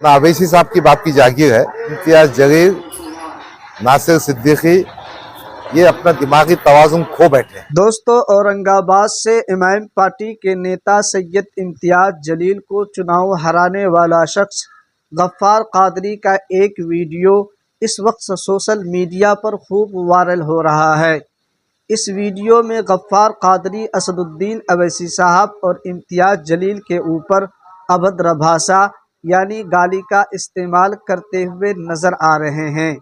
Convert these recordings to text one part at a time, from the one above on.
ना अवैसी साहब की बाप की जागीर है। इम्तियाज जलील, नासिर सिद्दीकी ये अपना दिमागी तवाज़ुन खो बैठे हैं। दोस्तों, औरंगाबाद से इमाम पार्टी के नेता सैयद इम्तियाज जलील को चुनाव हराने वाला शख्स गफ्फार कादरी का एक वीडियो इस वक्त सोशल मीडिया पर खूब वायरल हो रहा है। इस वीडियो में गफ्फार कादरी असदुद्दीन अवैसी साहब और इम्तियाज जलील के ऊपर अभद्र भाषा यानी गाली का इस्तेमाल करते हुए नज़र आ रहे हैं।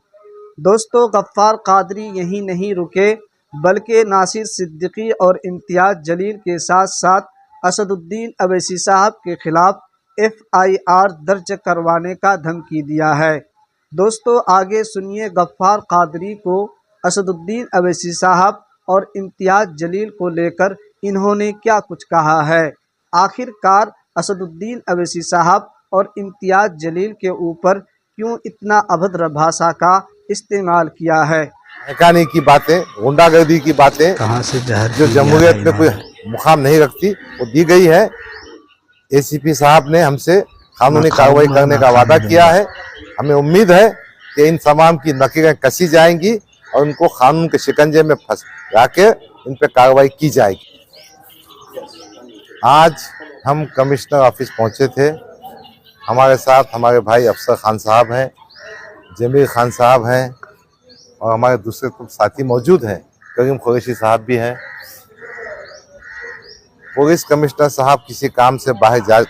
दोस्तों, गफ्फार कादरी यहीं नहीं रुके बल्कि नासिर सिद्दीकी और इम्तियाज जलील के साथ साथ असदुद्दीन अवैसी साहब के खिलाफ FIR दर्ज करवाने का धमकी दिया है। दोस्तों, आगे सुनिए गफ्फार कादरी को असदुद्दीन अवैसी साहब और इम्तियाज जलील को लेकर इन्होंने क्या कुछ कहा है। आखिरकार असदुद्दीन अवैसी साहब और इम्तियाज जलील के ऊपर क्यों इतना अभद्र भाषा का इस्तेमाल किया है। बहकाने की बातें, गुंडागर्दी की बातें कहाँ से जो जमहूरियत में कोई मुकाम नहीं रखती वो दी गई है। ACP साहब ने हमसे कानूनी कार्रवाई करने का वादा किया है। हमें उम्मीद है कि इन तमाम की नकीरें कसी जाएंगी और उनको कानून के शिकंजे में फंसा के इन पर कार्रवाई की जाएगी। आज हम कमिश्नर ऑफिस पहुंचे थे। हमारे साथ हमारे भाई अफसर खान साहब हैं, जमीर खान साहब हैं और हमारे दूसरे कुछ साथी मौजूद हैं, करीम कुरैशी साहब भी हैं। पुलिस कमिश्नर साहब किसी काम से बाहर जा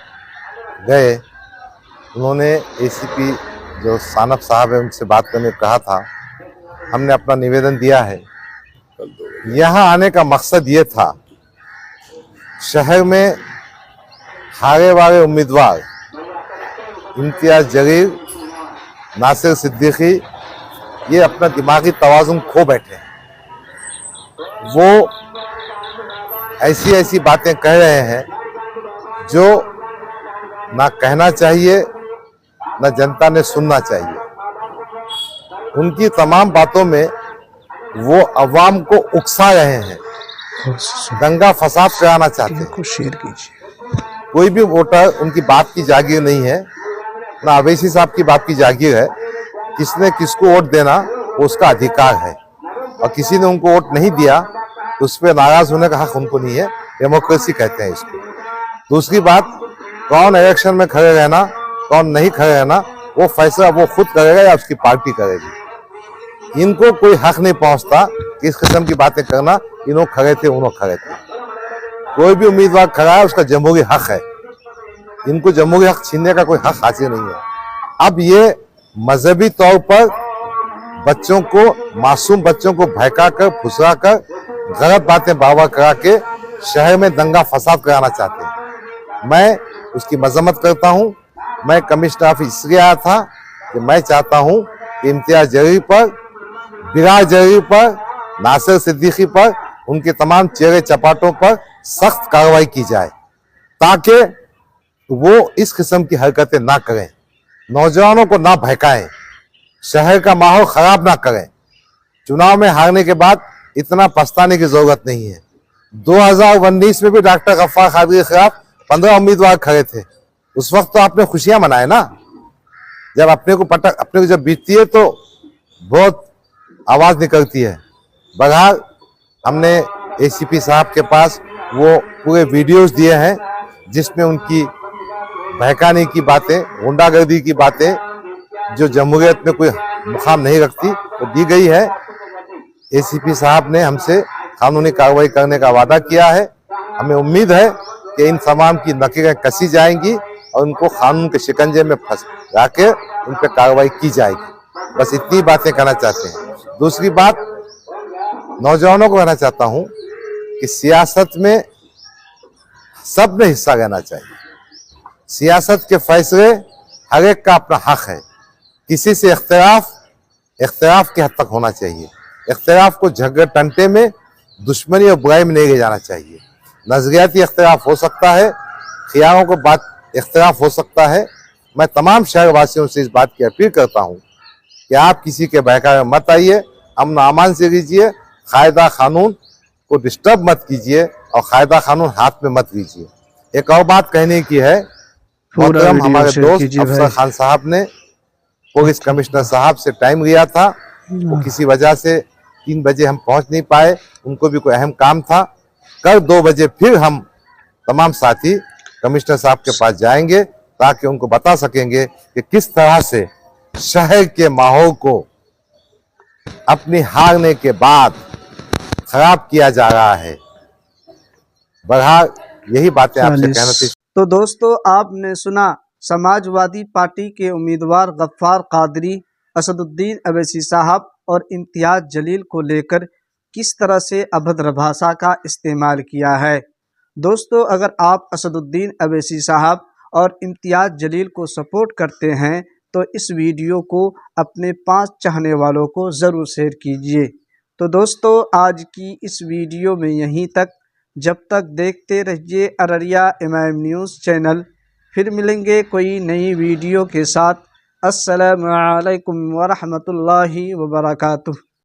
गए। उन्होंने ACP जो सानफ साहब है उनसे बात करने को कहा था। हमने अपना निवेदन दिया है। यहाँ आने का मकसद ये था, शहर में हारे वाले उम्मीदवार इम्तियाज जलील, नासिर सिद्दीकी ये अपना दिमागी तवाज़ुन खो बैठे हैं। वो ऐसी ऐसी बातें कह रहे हैं जो ना कहना चाहिए ना जनता ने सुनना चाहिए। उनकी तमाम बातों में वो अवाम को उकसा रहे हैं, दंगा फसाद कराना चाहते हैं। शेयर कीजिए। कोई भी वोटर उनकी बाप की जागीर नहीं है, ना अवैसी साहब की बाप की जागीर है। किसने किसको वोट देना वो उसका अधिकार है और किसी ने उनको वोट नहीं दिया तो उस पर नाराज होने का हक उनको नहीं है। डेमोक्रेसी कहते हैं इसको। दूसरी बात, कौन इलेक्शन में खड़े रहना कौन नहीं खड़े रहना वो फैसला वो खुद करेगा या उसकी पार्टी करेगी। इनको कोई हक नहीं पहुंचता कि इस किस्म की बातें करना। इन्हों खड़े थे उन्हों खड़े थे। कोई भी उम्मीदवार खड़ा है उसका जमहूरी हक है। इनको जमहूरी हक छीनने का कोई हक हासिल नहीं है। अब ये मजहबी तौर पर बच्चों को, मासूम बच्चों को बहका कर, फुसला कर, गलत बातें बाबा करा के शहर में दंगा फसाद कराना चाहते हैं। मैं उसकी मजम्मत करता हूँ। मैं कमिश्नर ऑफिस इसलिए आया था कि मैं चाहता हूँ कि इम्तियाज जलील पर, बिलाल जलील पर, नासिर सिद्दीकी पर, उनके तमाम चेहरे चपाटों पर सख्त कार्रवाई की जाए ताकि वो इस किस्म की हरकतें ना करें, नौजवानों को ना बहकाएं, शहर का माहौल खराब ना करें। चुनाव में हारने के बाद इतना पछताने की जरूरत नहीं है। 2019 में भी डॉक्टर गफ्फार कादरी के खिलाफ 15 उम्मीदवार खड़े थे। उस वक्त तो आपने खुशियां मनाए ना। जब अपने को जब बीतती है तो बहुत आवाज निकलती है। बहरहाल हमने ACP साहब के पास वो पूरे वीडियोस दिए हैं जिसमें उनकी बहकाने की बातें, गुंडागर्दी की बातें जो जमहूरियत में कोई मुकाम नहीं रखती वो दी गई है। ACP साहब ने हमसे कानूनी कार्रवाई करने का वादा किया है। हमें उम्मीद है कि इन तमाम की नकीरें कसी जाएंगी और उनको कानून के शिकंजे में फंसा के उन पर कार्रवाई की जाएगी। बस इतनी बातें कहना चाहते हैं। दूसरी बात, नौजवानों को कहना चाहता हूं कि सियासत में सब ने हिस्सा लेना चाहिए। सियासत के फैसले हर एक का अपना हक है। किसी से इख्तिलाफ के हद तक होना चाहिए। इख्तिलाफ को झगड़े टंटे में, दुश्मनी और बुराई में नहीं ले जाना चाहिए। नजरियाती इख्तिलाफ हो सकता है, ख्यालों को बात इख्तिलाफ हो सकता है। मैं तमाम शहरवासियों से इस बात की अपील करता हूँ कि आप किसी के बहकावे में मत आइए, अमन अमान से लीजिए, कायदा कानून को डिस्टर्ब मत कीजिए और कायदा कानून हाथ में मत लीजिए। एक और बात कहने की है पूरा मोहतरम वीडियो हमारे शेयर दोस्त कीजिए अफसर भाई। खान साहब ने पुलिस कमिश्नर साहब से टाइम लिया था, वो किसी वजह से 3 बजे हम पहुंच नहीं पाए, उनको भी कोई अहम काम था। कल 2 बजे फिर हम तमाम साथी कमिश्नर साहब के पास जाएंगे ताकि उनको बता सकेंगे कि किस तरह से शहर के माहौल को अपनी हारने के बाद खराब किया जा रहा है। बहरहाल यही बातें आपसे कहना थी। तो दोस्तों, आपने सुना समाजवादी पार्टी के उम्मीदवार गफ्फार कादरी, असदुद्दीन अवैसी साहब और इम्तियाज जलील को लेकर किस तरह से अभद्र भाषा का इस्तेमाल किया है। दोस्तों, अगर आप असदुद्दीन अवैसी साहब और इम्तियाज जलील को सपोर्ट करते हैं तो इस वीडियो को अपने 5 चाहने वालों को ज़रूर शेयर कीजिए। तो दोस्तों, आज की इस वीडियो में यहीं तक। जब तक देखते रहिए अररिया इमाम न्यूज़ चैनल। फिर मिलेंगे कोई नई वीडियो के साथ। अस्सलामु अलैकुम वरहमतुल्लाहि वबरकातुहू।